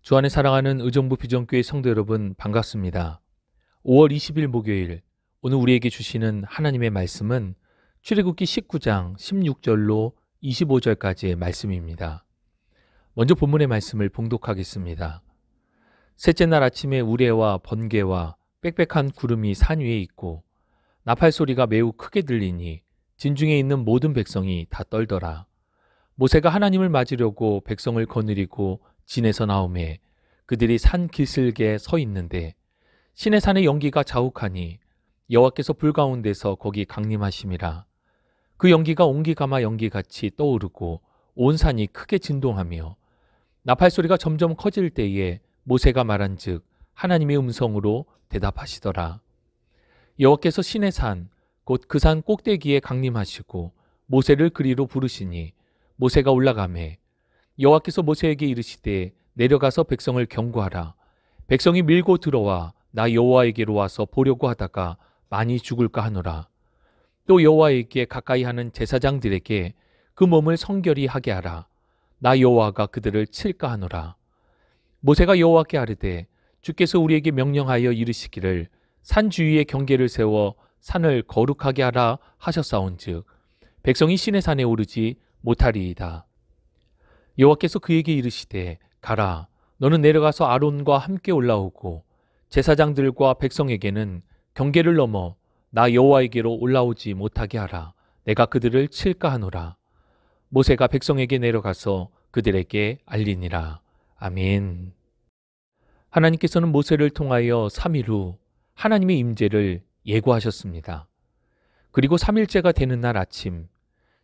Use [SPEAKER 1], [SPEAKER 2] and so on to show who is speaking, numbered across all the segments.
[SPEAKER 1] 주 안에 사랑하는 의정부 비전교회 성도 여러분 반갑습니다. 5월 20일 목요일, 오늘 우리에게 주시는 하나님의 말씀은 출애굽기 19장 16절로 25절까지의 말씀입니다. 먼저 본문의 말씀을 봉독하겠습니다. 셋째 날 아침에 우레와 번개와 빽빽한 구름이 산 위에 있고 나팔 소리가 매우 크게 들리니 진중에 있는 모든 백성이 다 떨더라. 모세가 하나님을 맞으려고 백성을 거느리고 진에서 나오매 그들이 산 기슭에 서 있는데 시내산의 연기가 자욱하니 여호와께서 불 가운데서 거기 강림하심이라. 그 연기가 옹기가마 연기같이 떠오르고 온 산이 크게 진동하며 나팔 소리가 점점 커질 때에 모세가 말한즉 하나님의 음성으로 대답하시더라. 여호와께서 시내산 곧 그 산 꼭대기에 강림하시고 모세를 그리로 부르시니 모세가 올라가매 여호와께서 모세에게 이르시되 내려가서 백성을 경고하라. 백성이 밀고 들어와 나 여호와에게로 와서 보려고 하다가 많이 죽을까 하노라. 또 여호와에게 가까이 하는 제사장들에게 그 몸을 성결히 하게 하라. 나 여호와가 그들을 칠까 하노라. 모세가 여호와께 아뢰되 주께서 우리에게 명령하여 이르시기를 산 주위에 경계를 세워 산을 거룩하게 하라 하셨사온즉 백성이 시내산에 오르지 못하리이다. 여호와께서 그에게 이르시되 가라. 너는 내려가서 아론과 함께 올라오고 제사장들과 백성에게는 경계를 넘어 나 여호와에게로 올라오지 못하게 하라. 내가 그들을 칠까 하노라. 모세가 백성에게 내려가서 그들에게 알리니라. 아멘. 하나님께서는 모세를 통하여 3일 후 하나님의 임재를 예고하셨습니다. 그리고 3일째가 되는 날 아침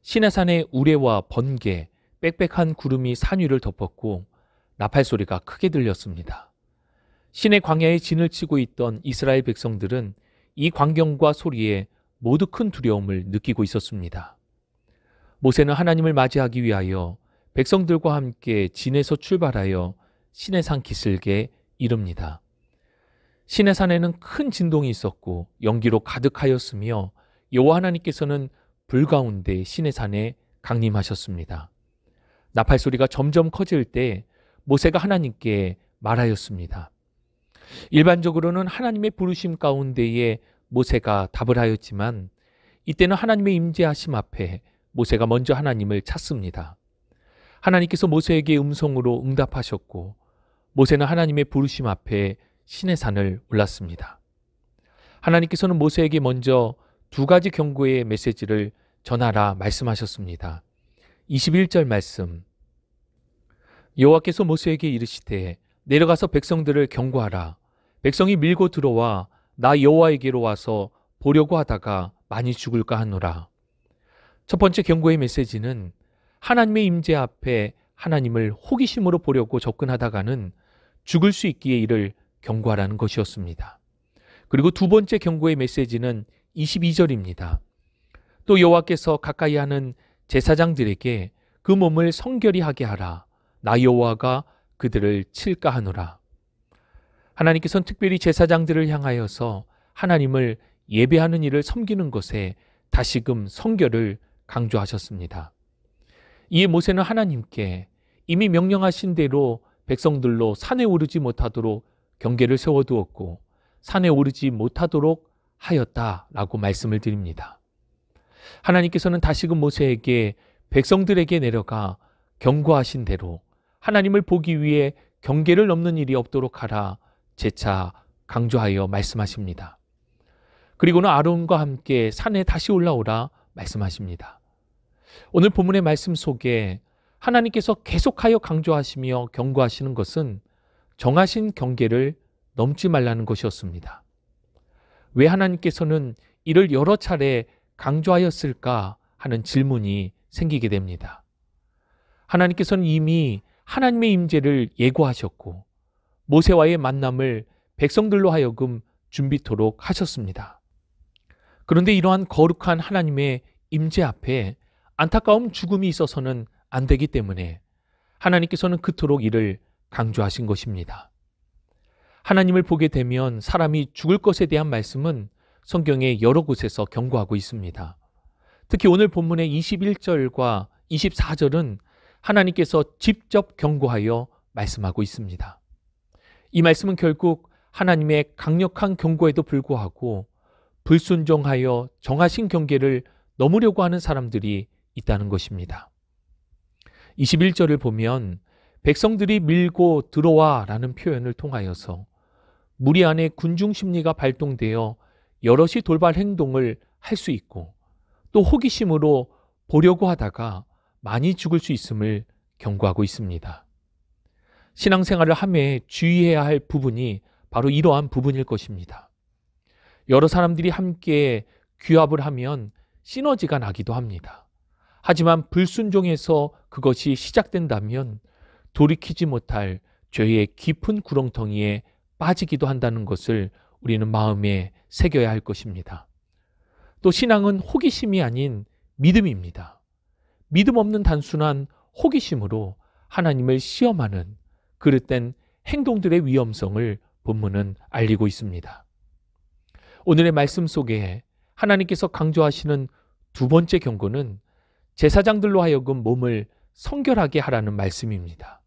[SPEAKER 1] 시내산의 우레와 번개, 빽빽한 구름이 산 위를 덮었고 나팔 소리가 크게 들렸습니다. 시내 광야에 진을 치고 있던 이스라엘 백성들은 이 광경과 소리에 모두 큰 두려움을 느끼고 있었습니다. 모세는 하나님을 맞이하기 위하여 백성들과 함께 진에서 출발하여 시내산 기슭에 이릅니다. 시내산에는 큰 진동이 있었고 연기로 가득하였으며 여호와 하나님께서는 불 가운데 시내산에 강림하셨습니다. 나팔 소리가 점점 커질 때 모세가 하나님께 말하였습니다. 일반적으로는 하나님의 부르심 가운데에 모세가 답을 하였지만 이때는 하나님의 임재하심 앞에 모세가 먼저 하나님을 찾습니다. 하나님께서 모세에게 음성으로 응답하셨고 모세는 하나님의 부르심 앞에 시내산을 올랐습니다. 하나님께서는 모세에게 먼저 두 가지 경고의 메시지를 전하라 말씀하셨습니다. 21절 말씀. 여호와께서 모세에게 이르시되 내려가서 백성들을 경고하라. 백성이 밀고 들어와 나 여호와에게로 와서 보려고 하다가 많이 죽을까 하노라. 첫 번째 경고의 메시지는 하나님의 임재 앞에 하나님을 호기심으로 보려고 접근하다가는 죽을 수 있기에 이를 경고하라는 것이었습니다. 그리고 두 번째 경고의 메시지는 22절입니다. 또 여호와께서 가까이 하는 제사장들에게 그 몸을 성결히 하게 하라. 나 여호와가 그들을 칠까 하노라. 하나님께서는 특별히 제사장들을 향하여서 하나님을 예배하는 일을 섬기는 것에 다시금 성결을 강조하셨습니다. 이에 모세는 하나님께 이미 명령하신 대로 백성들로 산에 오르지 못하도록 경계를 세워두었고 산에 오르지 못하도록 하였다라고 말씀을 드립니다. 하나님께서는 다시금 모세에게 백성들에게 내려가 경고하신 대로 하나님을 보기 위해 경계를 넘는 일이 없도록 하라 재차 강조하여 말씀하십니다. 그리고는 아론과 함께 산에 다시 올라오라 말씀하십니다. 오늘 본문의 말씀 속에 하나님께서 계속하여 강조하시며 경고하시는 것은 정하신 경계를 넘지 말라는 것이었습니다. 왜 하나님께서는 이를 여러 차례 강조하였을까 하는 질문이 생기게 됩니다. 하나님께서는 이미 하나님의 임재를 예고하셨고 모세와의 만남을 백성들로 하여금 준비토록 하셨습니다. 그런데 이러한 거룩한 하나님의 임재 앞에 안타까운 죽음이 있어서는 안 되기 때문에 하나님께서는 그토록 이를 강조하신 것입니다. 하나님을 보게 되면 사람이 죽을 것에 대한 말씀은 성경의 여러 곳에서 경고하고 있습니다. 특히 오늘 본문의 21절과 24절은 하나님께서 직접 경고하여 말씀하고 있습니다. 이 말씀은 결국 하나님의 강력한 경고에도 불구하고 불순종하여 정하신 경계를 넘으려고 하는 사람들이 있다는 것입니다. 21절을 보면 백성들이 밀고 들어와 라는 표현을 통하여서 무리 안에 군중 심리가 발동되어 여럿이 돌발 행동을 할 수 있고 또 호기심으로 보려고 하다가 많이 죽을 수 있음을 경고하고 있습니다. 신앙생활을 함에 주의해야 할 부분이 바로 이러한 부분일 것입니다. 여러 사람들이 함께 규합을 하면 시너지가 나기도 합니다. 하지만 불순종에서 그것이 시작된다면 돌이키지 못할 죄의 깊은 구렁텅이에 빠지기도 한다는 것을 우리는 마음에 새겨야 할 것입니다. 또 신앙은 호기심이 아닌 믿음입니다. 믿음 없는 단순한 호기심으로 하나님을 시험하는 그릇된 행동들의 위험성을 본문은 알리고 있습니다. 오늘의 말씀 속에 하나님께서 강조하시는 두 번째 경고는 제사장들로 하여금 몸을 성결하게 하라는 말씀입니다.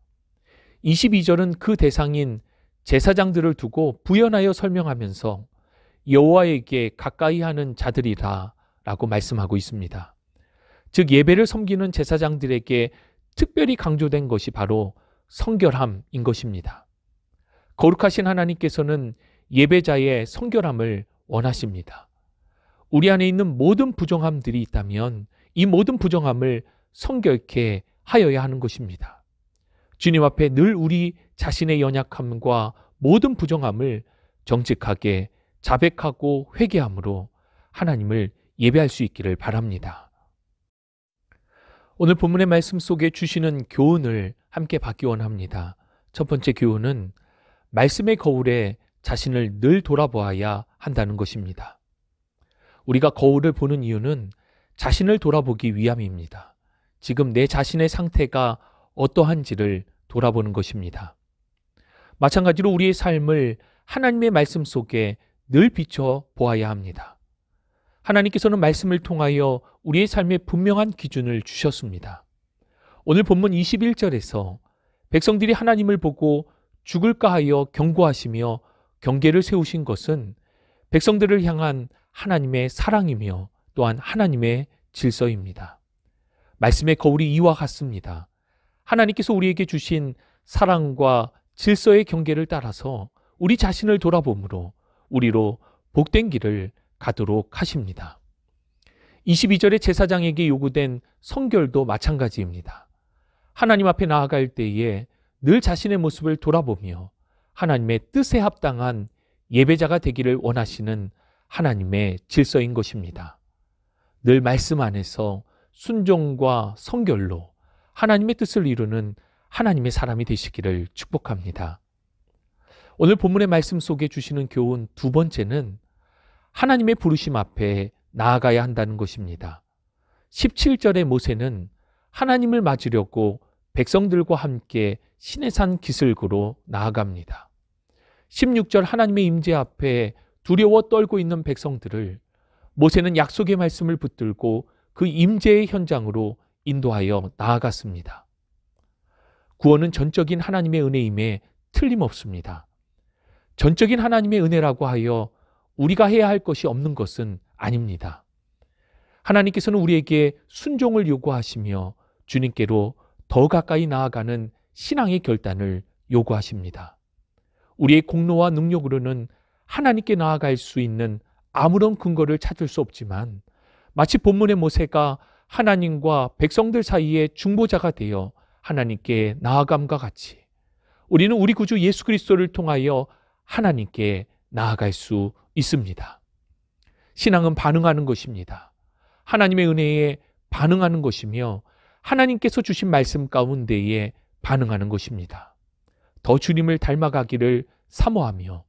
[SPEAKER 1] 22절은 그 대상인 제사장들을 두고 부연하여 설명하면서 여호와에게 가까이 하는 자들이라 라고 말씀하고 있습니다. 즉 예배를 섬기는 제사장들에게 특별히 강조된 것이 바로 성결함인 것입니다. 거룩하신 하나님께서는 예배자의 성결함을 원하십니다. 우리 안에 있는 모든 부정함들이 있다면 이 모든 부정함을 성결케 하여야 하는 것입니다. 주님 앞에 늘 우리 자신의 연약함과 모든 부정함을 정직하게 자백하고 회개함으로 하나님을 예배할 수 있기를 바랍니다. 오늘 본문의 말씀 속에 주시는 교훈을 함께 받기 원합니다. 첫 번째 교훈은 말씀의 거울에 자신을 늘 돌아보아야 한다는 것입니다. 우리가 거울을 보는 이유는 자신을 돌아보기 위함입니다. 지금 내 자신의 상태가 어떠한지를 돌아보는 것입니다. 마찬가지로 우리의 삶을 하나님의 말씀 속에 늘 비춰 보아야 합니다. 하나님께서는 말씀을 통하여 우리의 삶에 분명한 기준을 주셨습니다. 오늘 본문 21절에서 백성들이 하나님을 보고 죽을까 하여 경고하시며 경계를 세우신 것은 백성들을 향한 하나님의 사랑이며 또한 하나님의 질서입니다. 말씀의 거울이 이와 같습니다. 하나님께서 우리에게 주신 사랑과 질서의 경계를 따라서 우리 자신을 돌아보므로 우리로 복된 길을 가도록 하십니다. 22절의 제사장에게 요구된 성결도 마찬가지입니다. 하나님 앞에 나아갈 때에 늘 자신의 모습을 돌아보며 하나님의 뜻에 합당한 예배자가 되기를 원하시는 하나님의 질서인 것입니다. 늘 말씀 안에서 순종과 성결로 하나님의 뜻을 이루는 하나님의 사람이 되시기를 축복합니다. 오늘 본문의 말씀 속에 주시는 교훈 두 번째는 하나님의 부르심 앞에 나아가야 한다는 것입니다. 17절의 모세는 하나님을 맞으려고 백성들과 함께 시내산 기슭으로 나아갑니다. 16절 하나님의 임재 앞에 두려워 떨고 있는 백성들을 모세는 약속의 말씀을 붙들고 그 임재의 현장으로 인도하여 나아갔습니다. 구원은 전적인 하나님의 은혜임에 틀림없습니다. 전적인 하나님의 은혜라고 하여 우리가 해야 할 것이 없는 것은 아닙니다. 하나님께서는 우리에게 순종을 요구하시며 주님께로 더 가까이 나아가는 신앙의 결단을 요구하십니다. 우리의 공로와 능력으로는 하나님께 나아갈 수 있는 아무런 근거를 찾을 수 없지만 마치 본문의 모세가 하나님과 백성들 사이의 중보자가 되어 하나님께 나아감과 같이 우리는 우리 구주 예수 그리스도를 통하여 하나님께 나아갈 수 있습니다. 신앙은 반응하는 것입니다. 하나님의 은혜에 반응하는 것이며 하나님께서 주신 말씀 가운데에 반응하는 것입니다. 더 주님을 닮아가기를 사모하며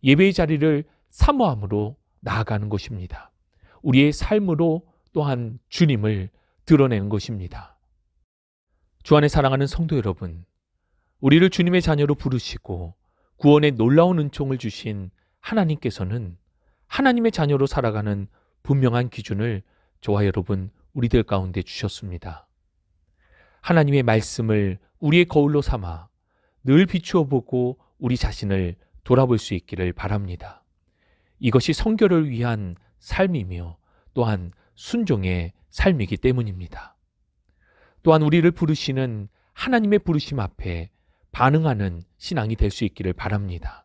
[SPEAKER 1] 예배의 자리를 사모함으로 나아가는 것입니다. 우리의 삶으로 또한 주님을 드러내는 것입니다. 주 안에 사랑하는 성도 여러분, 우리를 주님의 자녀로 부르시고 구원의 놀라운 은총을 주신 하나님께서는 하나님의 자녀로 살아가는 분명한 기준을 저와 여러분 우리들 가운데 주셨습니다. 하나님의 말씀을 우리의 거울로 삼아 늘 비추어 보고 우리 자신을 돌아볼 수 있기를 바랍니다. 이것이 성결을 위한 삶이며 또한 순종의 삶이기 때문입니다. 또한 우리를 부르시는 하나님의 부르심 앞에 반응하는 신앙이 될 수 있기를 바랍니다.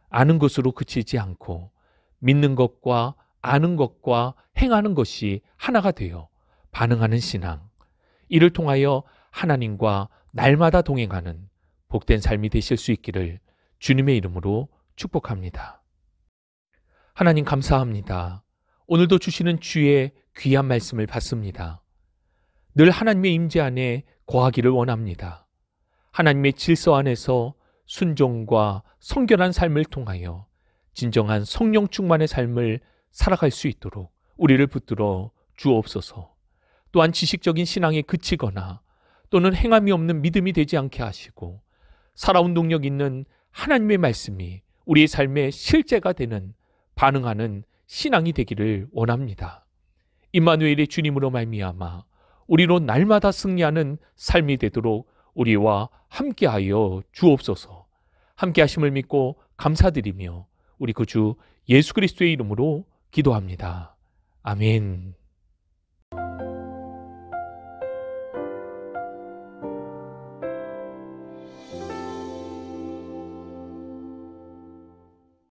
[SPEAKER 1] 아는 것으로 그치지 않고 믿는 것과 아는 것과 행하는 것이 하나가 되어 반응하는 신앙, 이를 통하여 하나님과 날마다 동행하는 복된 삶이 되실 수 있기를 주님의 이름으로 축복합니다. 하나님 감사합니다. 오늘도 주시는 주의 귀한 말씀을 받습니다. 늘 하나님의 임재 안에 거하기를 원합니다. 하나님의 질서 안에서 순종과 성결한 삶을 통하여 진정한 성령 충만의 삶을 살아갈 수 있도록 우리를 붙들어 주옵소서. 또한 지식적인 신앙에 그치거나 또는 행함이 없는 믿음이 되지 않게 하시고 살아온 동력 있는 하나님의 말씀이 우리의 삶의 실제가 되는 반응하는 신앙이 되기를 원합니다. 임마누엘의 주님으로 말미암아 우리로 날마다 승리하는 삶이 되도록 우리와 함께하여 주옵소서. 함께하심을 믿고 감사드리며 우리 구주 예수 그리스도의 이름으로 기도합니다. 아멘.